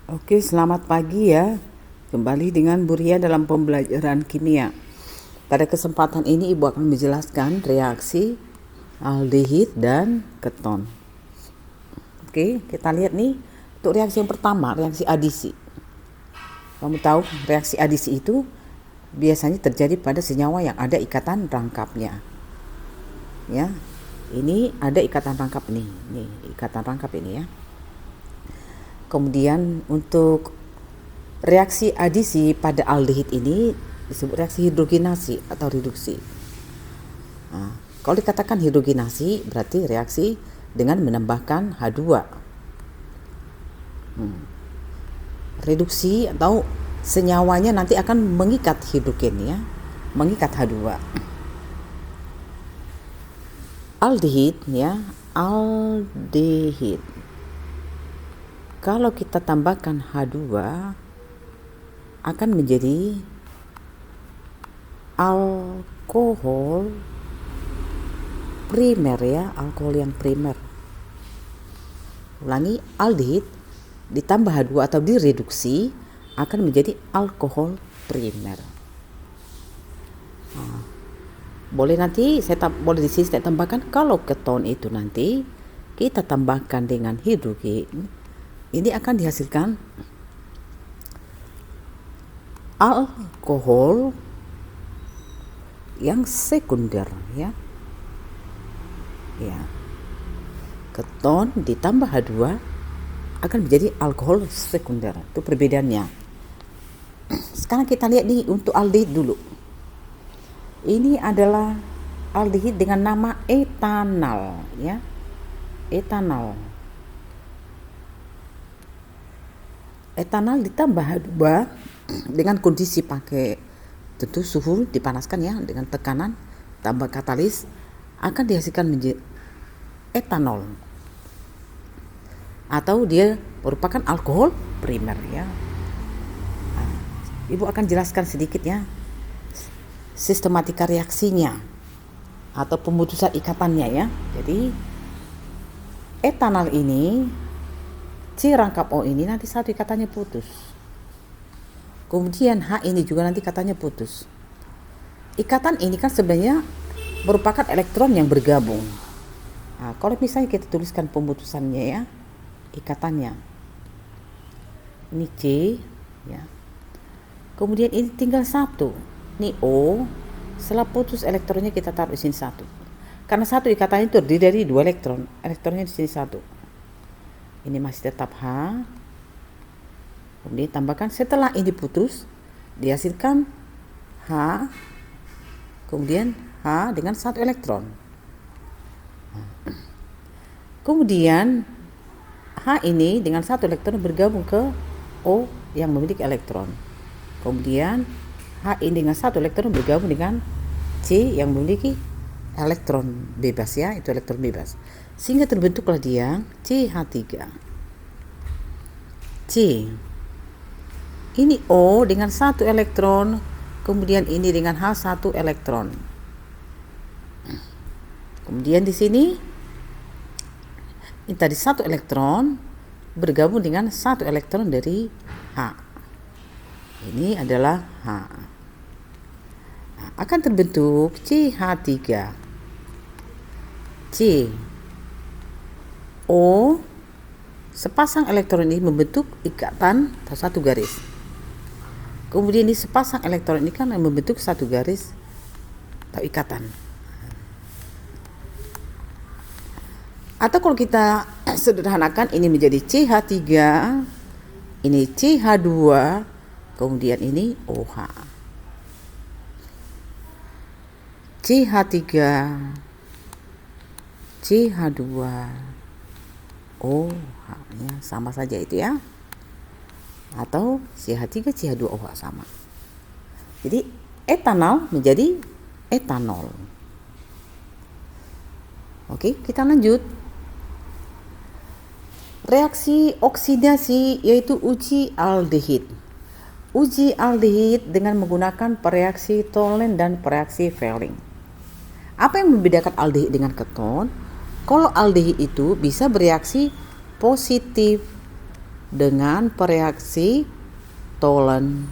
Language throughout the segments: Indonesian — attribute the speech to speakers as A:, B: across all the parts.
A: Oke, selamat pagi ya. Kembali dengan Bu Ria dalam pembelajaran kimia. Pada kesempatan ini Ibu akan menjelaskan reaksi aldehid dan keton. Oke, kita lihat nih untuk reaksi yang pertama, reaksi adisi. Kamu tahu reaksi adisi itu biasanya terjadi pada senyawa yang ada ikatan rangkapnya. Ya, ini ada ikatan rangkap nih, ikatan rangkap ini ya. Kemudian untuk reaksi adisi pada aldehid ini disebut reaksi hidrogenasi atau reduksi. Nah, kalau dikatakan hidrogenasi berarti reaksi dengan menambahkan H2. Reduksi atau senyawanya nanti akan mengikat hidrogen ya, mengikat H2. Aldehid ya, aldehid. Kalau kita tambahkan H2 akan menjadi alkohol primer ya, alkohol yang primer. Ulangi, aldehid ditambah H2 atau direduksi akan menjadi alkohol primer. Boleh nanti boleh di sini saya tambahkan kalau keton itu nanti kita tambahkan dengan hidrogen, ini akan dihasilkan alkohol yang sekunder ya. Ya. Keton ditambah H2 akan menjadi alkohol sekunder. Itu perbedaannya. Sekarang kita lihat nih untuk aldehid dulu. Ini adalah aldehid dengan nama etanal ya. Etanal. Etanal ditambah H2 dengan kondisi pakai tentu suhu dipanaskan ya, dengan tekanan tambah katalis akan dihasilkan menjadi etanol atau dia merupakan alkohol primer ya. Ibu akan jelaskan sedikit ya sistematika reaksinya atau pemutusan ikatannya ya. Jadi etanol ini C rangkap O ini nanti satu ikatannya putus. Kemudian H ini juga nanti katanya putus. Ikatan ini kan sebenarnya merupakan elektron yang bergabung. Nah, kalau misalnya kita tuliskan pemutusannya ya, ikatannya. Ini C ya. Kemudian ini tinggal satu. Ini O. Setelah putus elektronnya kita taruh di sini satu. Karena satu ikatannya itu terdiri dari dua elektron. Elektronnya di sini satu. Ini masih tetap H. Kemudian tambahkan setelah ini putus dihasilkan H, kemudian H dengan satu elektron. Kemudian H ini dengan satu elektron bergabung ke O yang memiliki elektron. Kemudian H ini dengan satu elektron bergabung dengan C yang memiliki elektron bebas ya, itu elektron bebas. Sehingga terbentuklah dia CH3. C. Ini O dengan satu elektron, kemudian ini dengan H satu elektron. Kemudian di sini ini tadi satu elektron bergabung dengan satu elektron dari H. Ini adalah H. Nah, akan terbentuk CH3. C. O. Sepasang elektron ini membentuk ikatan atau satu garis. Kemudian ini sepasang elektron ini kan membentuk satu garis atau ikatan. Atau kalau kita sederhanakan ini menjadi CH3, ini CH2, kemudian ini OH. CH3, CH2, OH ya, sama saja itu ya. Atau CH3 CH2OH sama. Jadi etanol menjadi etanol. Oke, kita lanjut. Reaksi oksidasi yaitu uji aldehid. Uji aldehid dengan menggunakan pereaksi Tollens dan pereaksi Fehling. Apa yang membedakan aldehid dengan keton? Kalau aldehid itu bisa bereaksi positif dengan reaksi Tolen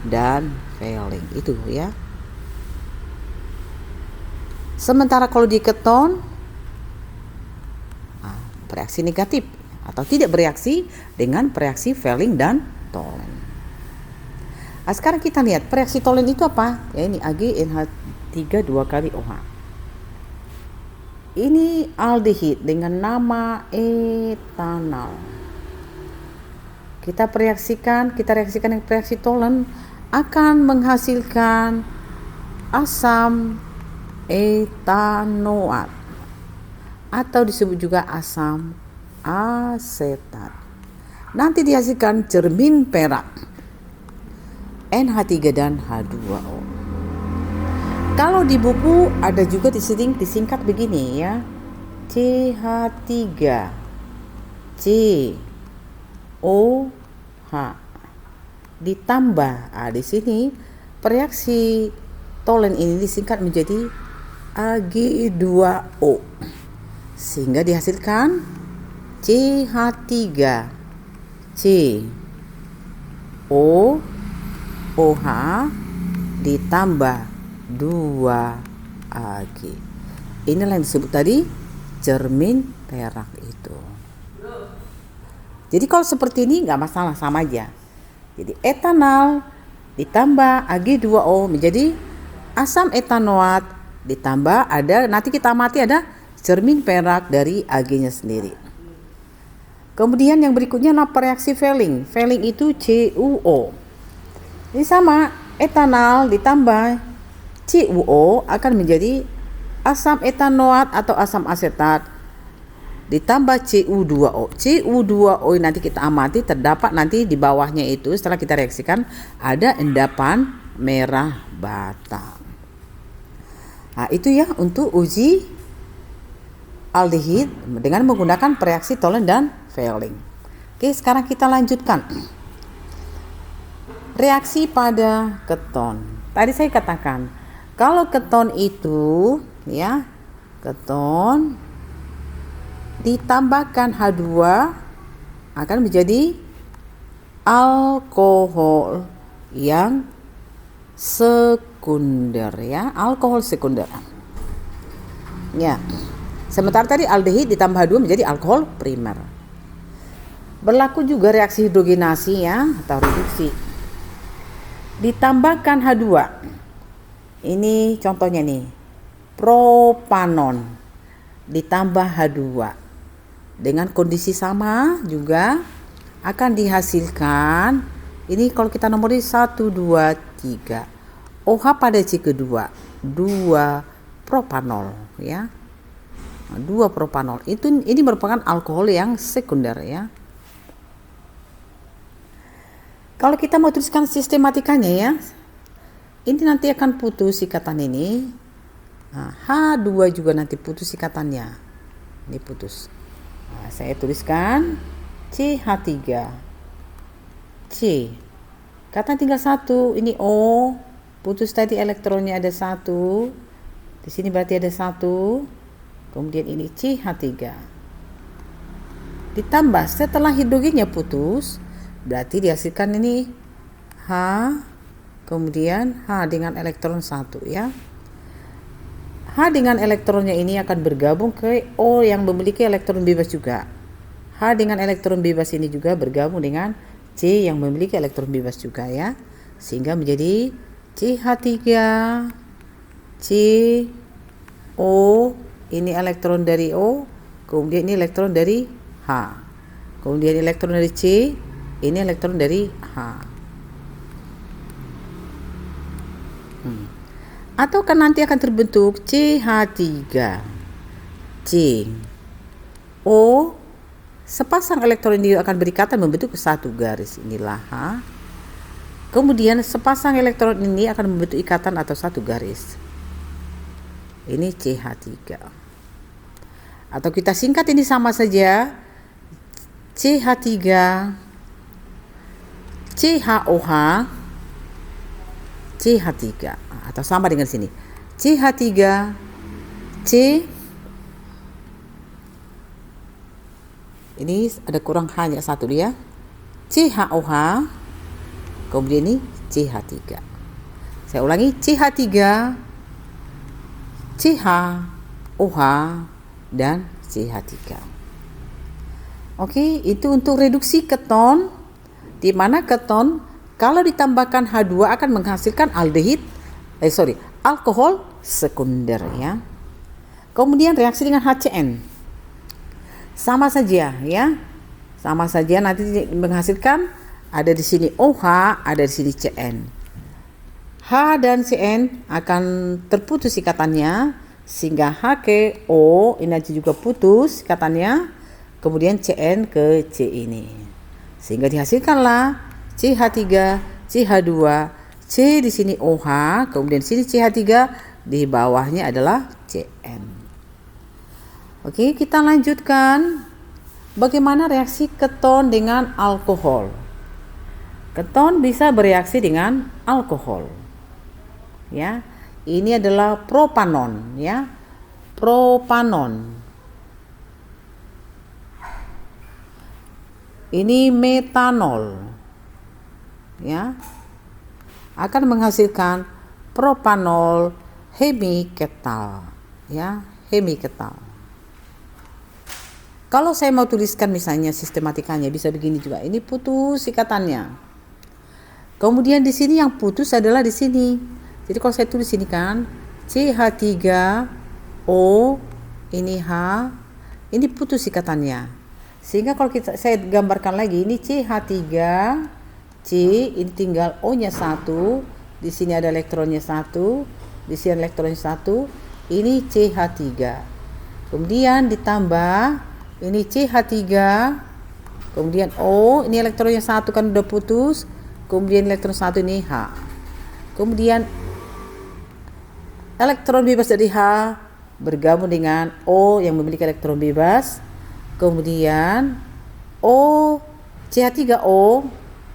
A: dan Fehling itu ya. Sementara kalau di keton bereaksi negatif atau tidak bereaksi dengan reaksi Fehling dan Tolen. Nah, sekarang kita lihat reaksi Tolen itu apa? Ya, ini AgNH3 2 kali OH. Ini aldehid dengan nama etanal. Kita reaksikan dengan reaksi Tolen akan menghasilkan asam etanoat atau disebut juga asam asetat. Nanti dihasilkan cermin perak NH3 dan H2O. Kalau di buku ada juga disingkat begini ya, CH3 COH ditambah di sini reaksi Tolen ini disingkat menjadi Ag2O sehingga dihasilkan CH3 COOH ditambah 2Ag. Inilah yang disebut tadi cermin perak itu. Jadi kalau seperti ini nggak masalah, sama aja. Jadi etanal ditambah Ag2O menjadi asam etanoat ditambah nanti kita amati ada cermin perak dari Ag-nya sendiri. Kemudian yang berikutnya adalah reaksi Fehling. Fehling itu CuO. Ini sama, etanal ditambah CuO akan menjadi asam etanoat atau asam asetat ditambah Cu2O. Cu2O nanti kita amati terdapat nanti di bawahnya itu setelah kita reaksikan ada endapan merah bata. Nah, itu ya untuk uji aldehid dengan menggunakan reaksi Tolen dan Fehling. Oke, sekarang kita lanjutkan. Reaksi pada keton. Tadi saya katakan kalau keton itu ya, keton ditambahkan H2 akan menjadi alkohol yang sekunder ya, alkohol sekunder. Ya. Sementara tadi aldehid ditambah H2 menjadi alkohol primer. Berlaku juga reaksi hidrogenasi ya atau reduksi. Ditambahkan H2. Ini contohnya nih. Propanon ditambah H2. Dengan kondisi sama juga akan dihasilkan ini kalau kita nomori 1 2 3. OH pada C kedua 2 propanol ya. 2 propanol. Ini merupakan alkohol yang sekunder ya. Kalau kita mau tuliskan sistematikanya ya, ini nanti akan putus ikatan ini. Nah, H2 juga nanti putus ikatannya. Ini putus. Nah, saya tuliskan CH3. C. Kata tinggal satu. Ini O. Putus tadi elektronnya ada 1. Di sini berarti ada 1. Kemudian ini CH3. Ditambah setelah hidrogennya putus, berarti dihasilkan ini H, kemudian H dengan elektron 1 ya. H dengan elektronnya ini akan bergabung ke O yang memiliki elektron bebas juga. H dengan elektron bebas ini juga bergabung dengan C yang memiliki elektron bebas juga ya. Sehingga menjadi CH3 C O, ini elektron dari O, kemudian ini elektron dari H. Kemudian elektron dari C, ini elektron dari H. Atau kan nanti akan terbentuk CH3 C O, sepasang elektron ini akan berikatan membentuk satu garis, inilah H. Kemudian sepasang elektron ini akan membentuk ikatan atau satu garis, ini CH3. Atau kita singkat ini sama saja, CH3 CHOH CH3, atau sama dengan sini CH3 C, Ini ada kurang hanya satu dia. CHOH. Kemudian ini CH3. Saya ulangi, CH3, CHOH, dan CH3. Oke, itu untuk reduksi keton, di mana keton kalau ditambahkan H2 akan menghasilkan alkohol sekunder ya. Kemudian reaksi dengan HCN. Sama saja ya. Sama saja nanti menghasilkan ada di sini OH, ada di sini CN. H dan CN akan terputus ikatannya sehingga H ke O ini juga putus ikatannya, kemudian CN ke C ini. Sehingga dihasilkanlah CH3, CH2, C di sini OH, kemudian di sini CH3, di bawahnya adalah CN. Oke, kita lanjutkan bagaimana reaksi keton dengan alkohol. Keton bisa bereaksi dengan alkohol. Ya, ini adalah propanon ya. Propanon. Ini metanol. Ya. Akan menghasilkan propanol hemiketal ya, hemiketal. Kalau saya mau tuliskan misalnya sistematikanya bisa begini juga. Ini putus ikatannya. Kemudian di sini yang putus adalah di sini. Jadi kalau saya tulis ini kan CH3O, ini H, ini putus ikatannya. Sehingga kalau saya gambarkan lagi, ini CH3C, ini tinggal O-nya 1, di sini ada elektronnya 1, di sini elektronnya 1, ini CH3. Kemudian ditambah ini CH3, kemudian O, ini elektronnya 1 kan udah putus, kemudian elektron 1 ini H. Kemudian elektron bebas dari H bergabung dengan O yang memiliki elektron bebas. Kemudian O CH3O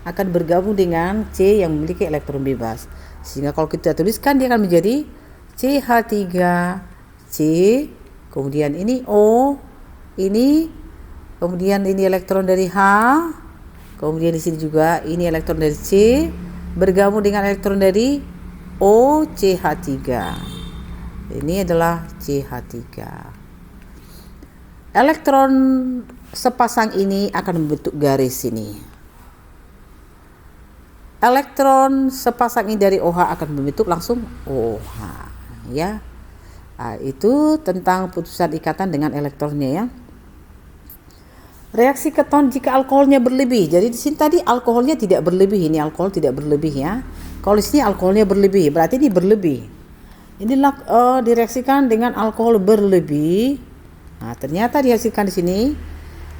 A: akan bergabung dengan C yang memiliki elektron bebas. Sehingga kalau kita tuliskan dia akan menjadi CH3C, kemudian ini O, ini, kemudian ini elektron dari H, kemudian di sini juga ini elektron dari C bergabung dengan elektron dari OCH3. Ini adalah CH3. Elektron sepasang ini akan membentuk garis ini. Elektron sepasang ini dari OH akan membentuk langsung OH ya. Nah, itu tentang putusan ikatan dengan elektronnya ya. Reaksi keton jika alkoholnya berlebih. Jadi di sini tadi alkoholnya tidak berlebih, ini alkohol tidak berlebih ya. Kalau di sini alkoholnya berlebih, berarti ini berlebih. Inilah direaksikan dengan alkohol berlebih. Nah, ternyata dihasilkan di sini.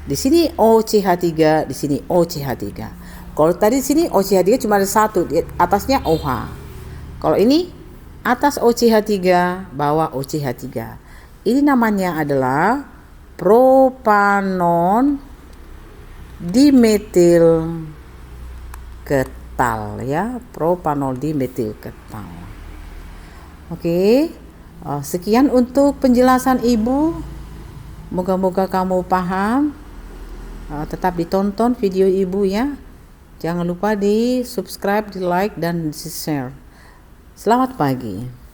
A: Di sini OCH3, di sini OCH3. Kalau tadi di sini OCH3 cuma ada satu, di atasnya OH. Kalau ini atas OCH3, bawah OCH3. Ini namanya adalah propanon dimetil ketal ya, propanol dimetil ketal. Oke, sekian untuk penjelasan Ibu. Moga-moga kamu paham. Tetap ditonton video Ibu ya. Jangan lupa di subscribe, di like, dan di share. Selamat pagi.